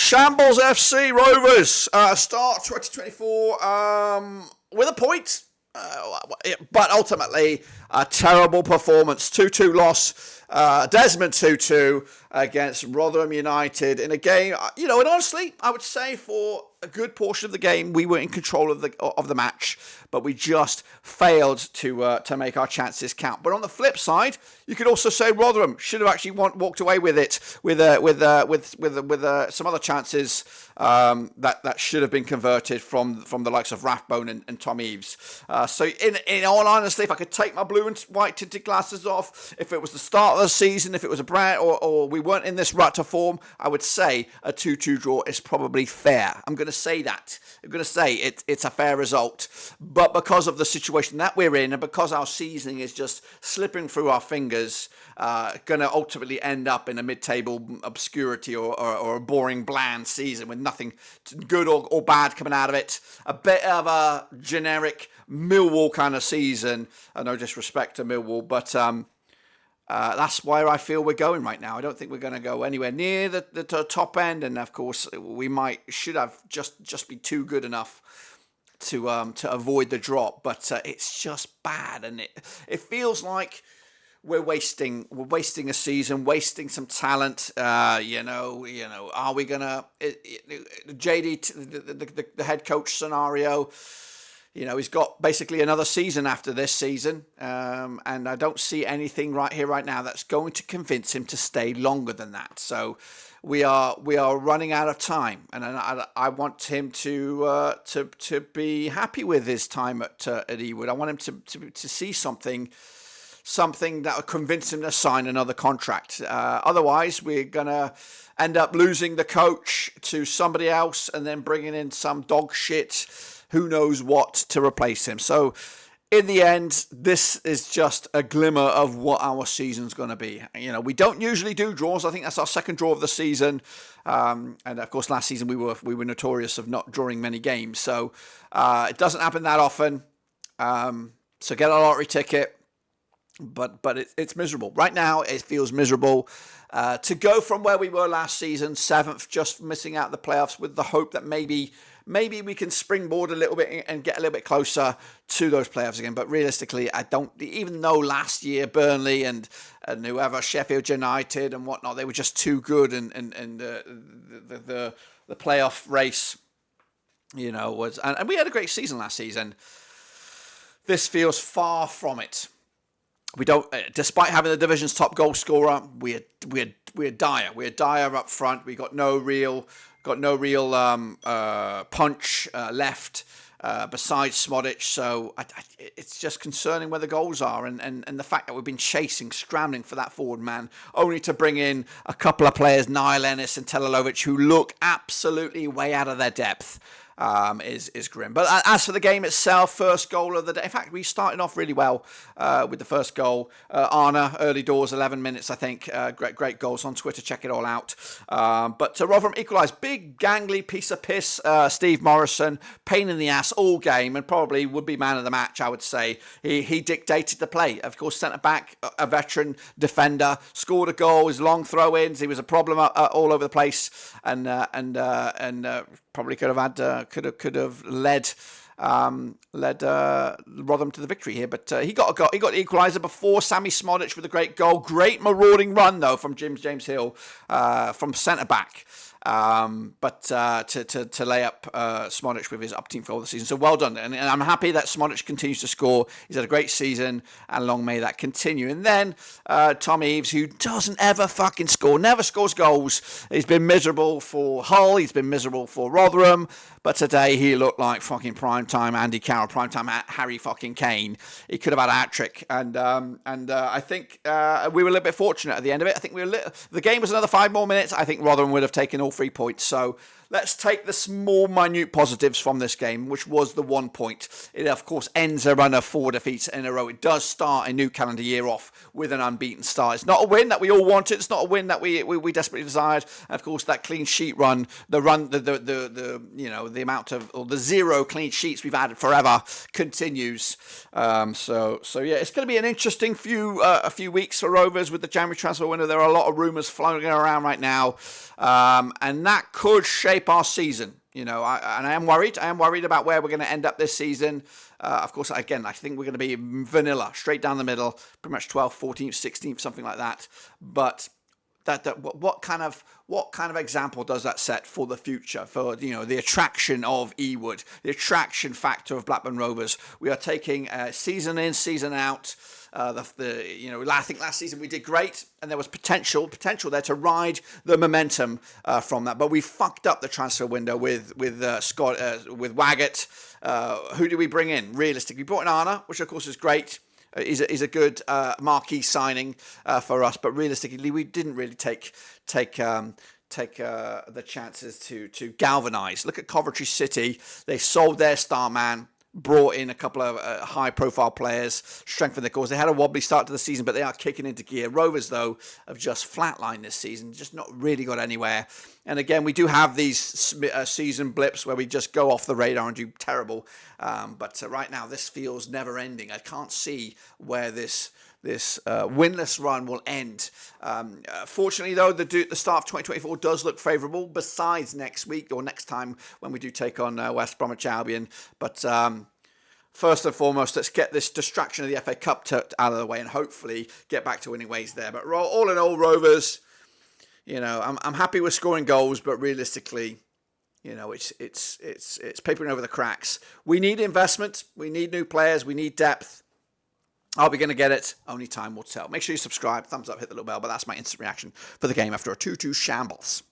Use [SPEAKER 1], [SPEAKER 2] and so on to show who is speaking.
[SPEAKER 1] Shambles FC Rovers start 2024 with a point, but ultimately a terrible performance. 2-2 loss. Desmond 2-2 against Rotherham United in a game, and honestly, I would say for a good portion of the game, we were in control of the match, but we just failed to make our chances count. But on the flip side, you could also say Rotherham should have actually walked away with it with some other chances that should have been converted from the likes of Rathbone and Tom Eaves. So in all honesty, if I could take my blue and white tinted glasses off, if it was the start of the season, if it was a brand or we weren't in this rut to form, I would say a 2-2 draw is probably fair. I'm going to say that. I'm going to say it's a fair result. But because of the situation that we're in and because our season is just slipping through our fingers, going to ultimately end up in a mid-table obscurity or a boring, bland season with nothing good or bad coming out of it. A bit of a generic Millwall kind of season. No disrespect to Millwall, but that's where I feel we're going right now. I don't think we're going to go anywhere near the top end, and of course we should have just be too good enough to avoid the drop. But it's just bad, and it feels like we're wasting a season, wasting some talent. Are we gonna JD the head coach scenario? He's got basically another season after this season, and I don't see anything right now that's going to convince him to stay longer than that. So we are running out of time, and I want him to be happy with his time at Ewood. I want him to see something that will convince him to sign another contract. Otherwise, we're gonna end up losing the coach to somebody else, and then bringing in some dog shit, who knows what, to replace him. So in the end, this is just a glimmer of what our season's going to be. We don't usually do draws. I think that's our second draw of the season. And of course, last season we were notorious of not drawing many games. So it doesn't happen that often. So get a lottery ticket. But it's miserable. Right now, it feels miserable. To go from where we were last season, 7th, just missing out the playoffs, with the hope that maybe we can springboard a little bit and get a little bit closer to those playoffs again. But realistically, I don't. Even though last year Burnley and whoever, Sheffield United and whatnot, they were just too good, and the playoff race, was, and we had a great season last season. This feels far from it. We don't, despite having the division's top goal scorer, we're dire. We're dire up front. We got no real punch left besides Smodic. So it's just concerning where the goals are, and the fact that we've been scrambling for that forward man, only to bring in a couple of players, Niall Ennis and Telalovic, who look absolutely way out of their depth. Is grim. But as for the game itself, first goal of the day. In fact, we started off really well with the first goal. Arna, early doors, 11 minutes, I think. Great goals on Twitter. Check it all out. But Rotherham equalised. Big, gangly piece of piss. Steve Morrison, pain in the ass all game, and probably would be man of the match, I would say. He dictated the play. Of course, centre back, a veteran defender, scored a goal. His long throw-ins. He was a problem all over the place, and probably could have led Rotherham to the victory here, but he got the equaliser before Sammy Smodic with a great goal. Great marauding run though from James Hill from centre back. But to lay up Smodic with his up-team goal of the season. So well done. And I'm happy that Smodic continues to score. He's had a great season, and long may that continue. And then Tom Eaves, who doesn't ever fucking score, never scores goals. He's been miserable for Hull. He's been miserable for Rotherham. But today he looked like fucking primetime Andy Carroll, primetime Harry fucking Kane. He could have had a hat-trick. And I think we were a little bit fortunate at the end of it. I think the game was another 5 more minutes. I think Rotherham would have taken all 3 points. So let's take the small, minute positives from this game, which was the 1 point. It, of course, ends a run of 4 defeats in a row. It does start a new calendar year off with an unbeaten start. It's not a win that we all wanted. It's not a win that we desperately desired. And of course, that clean sheet run, the amount of, or the 0 clean sheets we've had forever continues. So yeah, it's going to be an interesting a few weeks for Rovers with the January transfer window. There are a lot of rumours floating around right now. and that could shape our season. I am worried. I am worried about where we're going to end up this season. Of course, again, I think we're going to be vanilla, straight down the middle, pretty much 12th, 14th, 16th, something like that. But what kind of example does that set for the future, for the attraction of Ewood, the attraction factor of Blackburn Rovers? We are taking season in, season out. I think last season we did great, and there was potential there to ride the momentum from that. But we fucked up the transfer window with Scott, with Waggett. Who do we bring in? Realistically, we brought in Arna, which of course is great. Is a good marquee signing for us, but realistically, we didn't really take the chances to galvanise. Look at Coventry City; they sold their star man, brought in a couple of high-profile players, strengthened their cause. They had a wobbly start to the season, but they are kicking into gear. Rovers, though, have just flatlined this season, just not really got anywhere. And again, we do have these season blips where we just go off the radar and do terrible. But right now, this feels never-ending. I can't see where this winless run will end. Fortunately, though, the start of 2024 does look favourable, besides next week or next time when we do take on West Bromwich Albion. But first and foremost, let's get this distraction of the FA Cup out of the way and hopefully get back to winning ways there. But all in all, Rovers, I'm happy with scoring goals, but realistically, it's papering over the cracks. We need investment. We need new players. We need depth. Are we going to get it? Only time will tell. Make sure you subscribe, thumbs up, hit the little bell. But that's my instant reaction for the game after a 2-2 shambles.